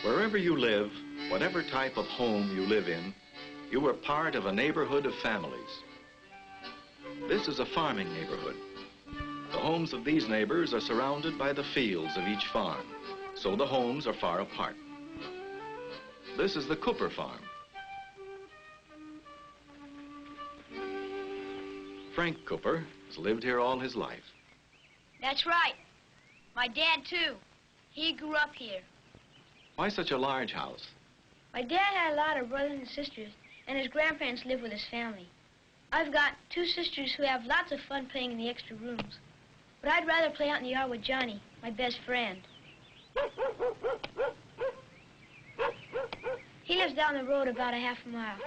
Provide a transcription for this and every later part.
Wherever you live, whatever type of home you live in, you are part of a neighborhood of families. This is a farming neighborhood. The homes of these neighbors are surrounded by the fields of each farm, so the homes are far apart. This is the Cooper farm. Frank Cooper has lived here all his life. That's right. My dad, too. He grew up here. Why such a large house? My dad had a lot of brothers and sisters, and his grandparents lived with his family. I've got 2 sisters who have lots of fun playing in the extra rooms. But I'd rather play out in the yard with Johnny, my best friend. He lives down the road about a half a mile.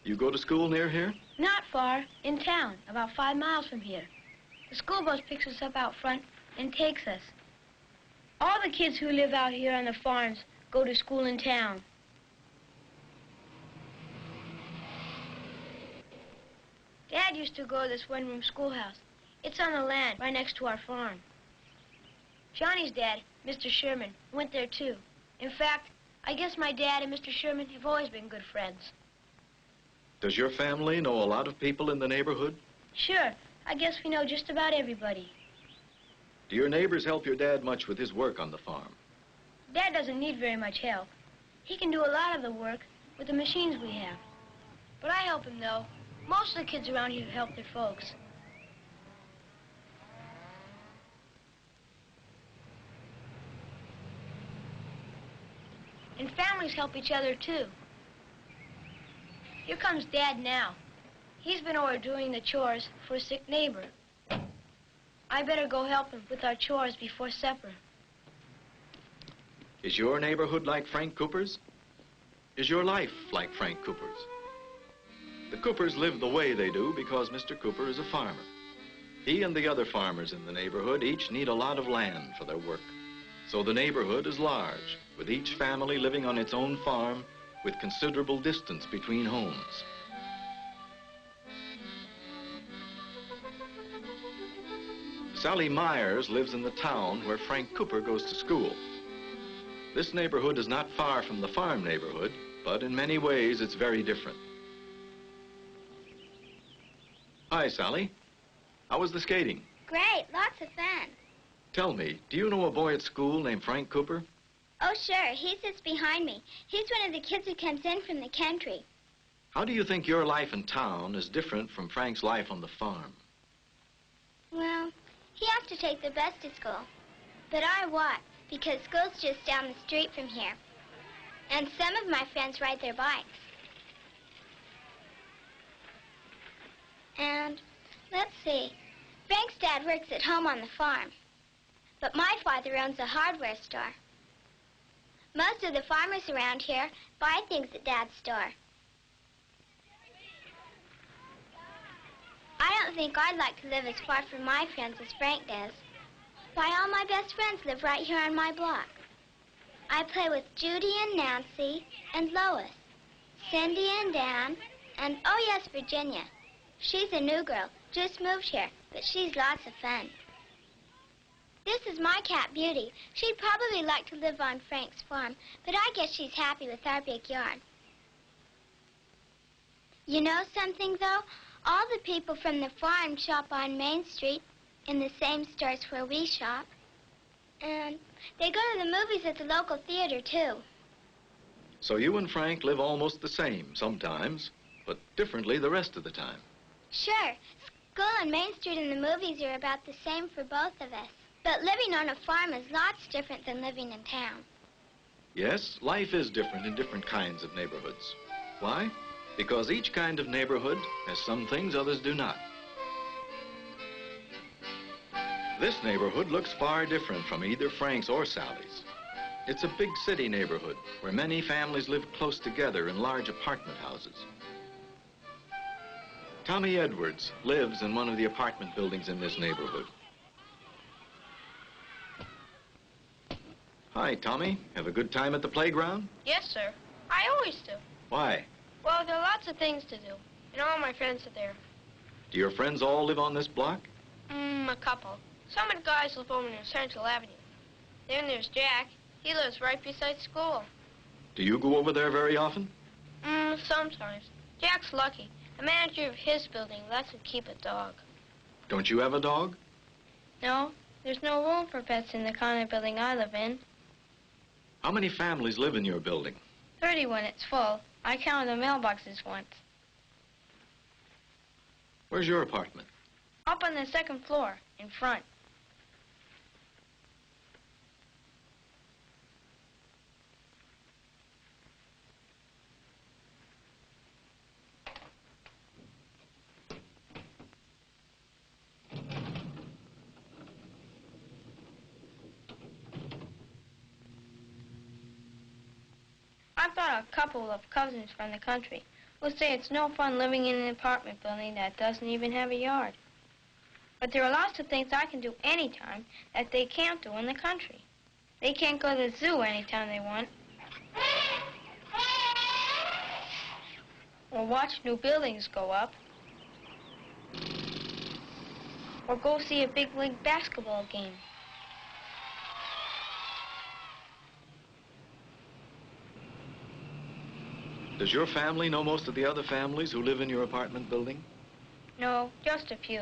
You go to school near here? Not far, in town, about 5 miles from here. The school bus picks us up out front and takes us. All the kids who live out here on the farms go to school in town. Dad used to go to this one-room schoolhouse. It's on the land right next to our farm. Johnny's dad, Mr. Sherman, went there too. In fact, I guess my dad and Mr. Sherman have always been good friends. Does your family know a lot of people in the neighborhood? Sure. I guess we know just about everybody. Do your neighbors help your dad much with his work on the farm? Dad doesn't need very much help. He can do a lot of the work with the machines we have. But I help him, though. Most of the kids around here help their folks. And families help each other, too. Here comes Dad now. He's been over doing the chores for a sick neighbor. I better go help him with our chores before supper. Is your neighborhood like Frank Cooper's? Is your life like Frank Cooper's? The Coopers live the way they do because Mr. Cooper is a farmer. He and the other farmers in the neighborhood each need a lot of land for their work. So the neighborhood is large, with each family living on its own farm with considerable distance between homes. Sally Myers lives in the town where Frank Cooper goes to school. This neighborhood is not far from the farm neighborhood, but in many ways it's very different. Hi, Sally. How was the skating? Great, lots of fun. Tell me, do you know a boy at school named Frank Cooper? Oh, sure, he sits behind me. He's one of the kids who comes in from the country. How do you think your life in town is different from Frank's life on the farm? Well, he has to take the bus to school. But I walk, because school's just down the street from here. And some of my friends ride their bikes. And, let's see, Frank's dad works at home on the farm. But my father owns a hardware store. Most of the farmers around here buy things at Dad's store. I don't think I'd like to live as far from my friends as Frank does. Why, all my best friends live right here on my block. I play with Judy and Nancy and Lois, Cindy and Dan, and, oh yes, Virginia. She's a new girl, just moved here, but she's lots of fun. This is my cat, Beauty. She'd probably like to live on Frank's farm, but I guess she's happy with our big yard. You know something, though? All the people from the farm shop on Main Street in the same stores where we shop. And they go to the movies at the local theater, too. So you and Frank live almost the same sometimes, but differently the rest of the time. Sure. School and Main Street and the movies are about the same for both of us. But living on a farm is lots different than living in town. Yes, life is different in different kinds of neighborhoods. Why? Because each kind of neighborhood has some things others do not. This neighborhood looks far different from either Frank's or Sally's. It's a big city neighborhood where many families live close together in large apartment houses. Tommy Edwards lives in one of the apartment buildings in this neighborhood. Hi, Tommy. Have a good time at the playground? Yes, sir. I always do. Why? Well, there are lots of things to do, and all my friends are there. Do your friends all live on this block? A couple. Some of the guys live over near Central Avenue. Then there's Jack. He lives right beside school. Do you go over there very often? Sometimes. Jack's lucky. The manager of his building lets him keep a dog. Don't you have a dog? No, there's no room for pets in the kind of building I live in. How many families live in your building? 30 when it's full. I counted the mailboxes once. Where's your apartment? Up on the second floor, in front. I've got a couple of cousins from the country who say it's no fun living in an apartment building that doesn't even have a yard. But there are lots of things I can do anytime that they can't do in the country. They can't go to the zoo anytime they want. Or watch new buildings go up. Or go see a big league basketball game. Does your family know most of the other families who live in your apartment building? No, just a few.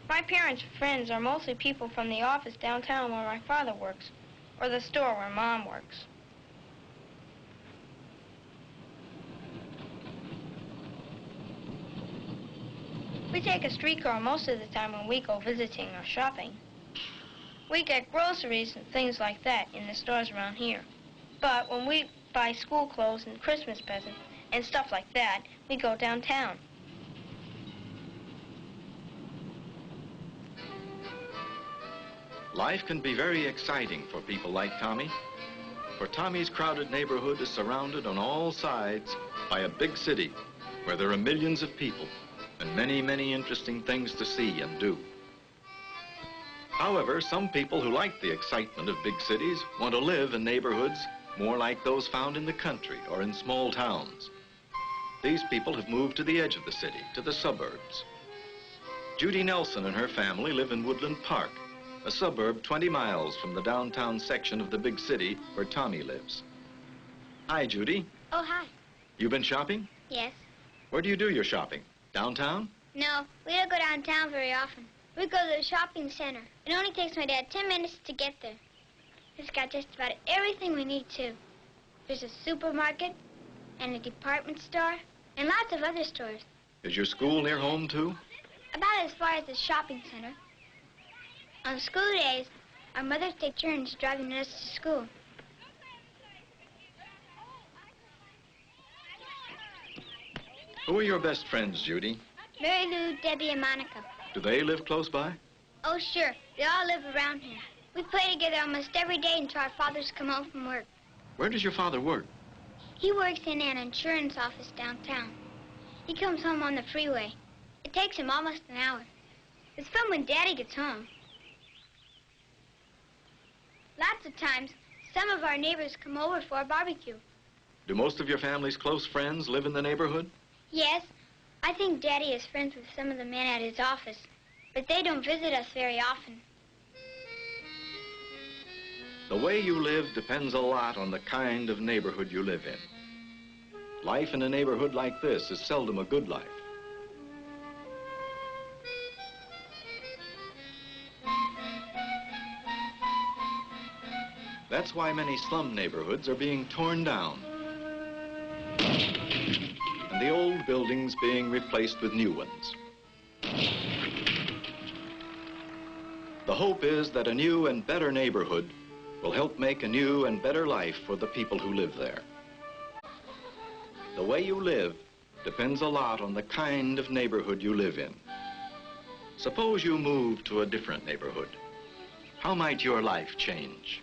My parents' friends are mostly people from the office downtown where my father works, or the store where Mom works. We take a streetcar most of the time when we go visiting or shopping. We get groceries and things like that in the stores around here. But when we buy school clothes and Christmas presents and stuff like that, we go downtown. Life can be very exciting for people like Tommy. For Tommy's crowded neighborhood is surrounded on all sides by a big city where there are millions of people and many, many interesting things to see and do. However, some people who like the excitement of big cities want to live in neighborhoods more like those found in the country or in small towns. These people have moved to the edge of the city, to the suburbs. Judy Nelson and her family live in Woodland Park, a suburb 20 miles from the downtown section of the big city where Tommy lives. Hi, Judy. Oh, hi. You been shopping? Yes. Where do you do your shopping? Downtown? No, we don't go downtown very often. We go to the shopping center. It only takes my dad 10 minutes to get there. It's got just about everything we need, too. There's a supermarket and a department store and lots of other stores. Is your school near home, too? About as far as the shopping center. On school days, our mothers take turns driving us to school. Who are your best friends, Judy? Mary Lou, Debbie, and Monica. Do they live close by? Oh, sure. They all live around here. We play together almost every day until our fathers come home from work. Where does your father work? He works in an insurance office downtown. He comes home on the freeway. It takes him almost an hour. It's fun when Daddy gets home. Lots of times, some of our neighbors come over for a barbecue. Do most of your family's close friends live in the neighborhood? Yes, I think Daddy is friends with some of the men at his office, but they don't visit us very often. The way you live depends a lot on the kind of neighborhood you live in. Life in a neighborhood like this is seldom a good life. That's why many slum neighborhoods are being torn down and the old buildings being replaced with new ones. The hope is that a new and better neighborhood will help make a new and better life for the people who live there. The way you live depends a lot on the kind of neighborhood you live in. Suppose you move to a different neighborhood. How might your life change?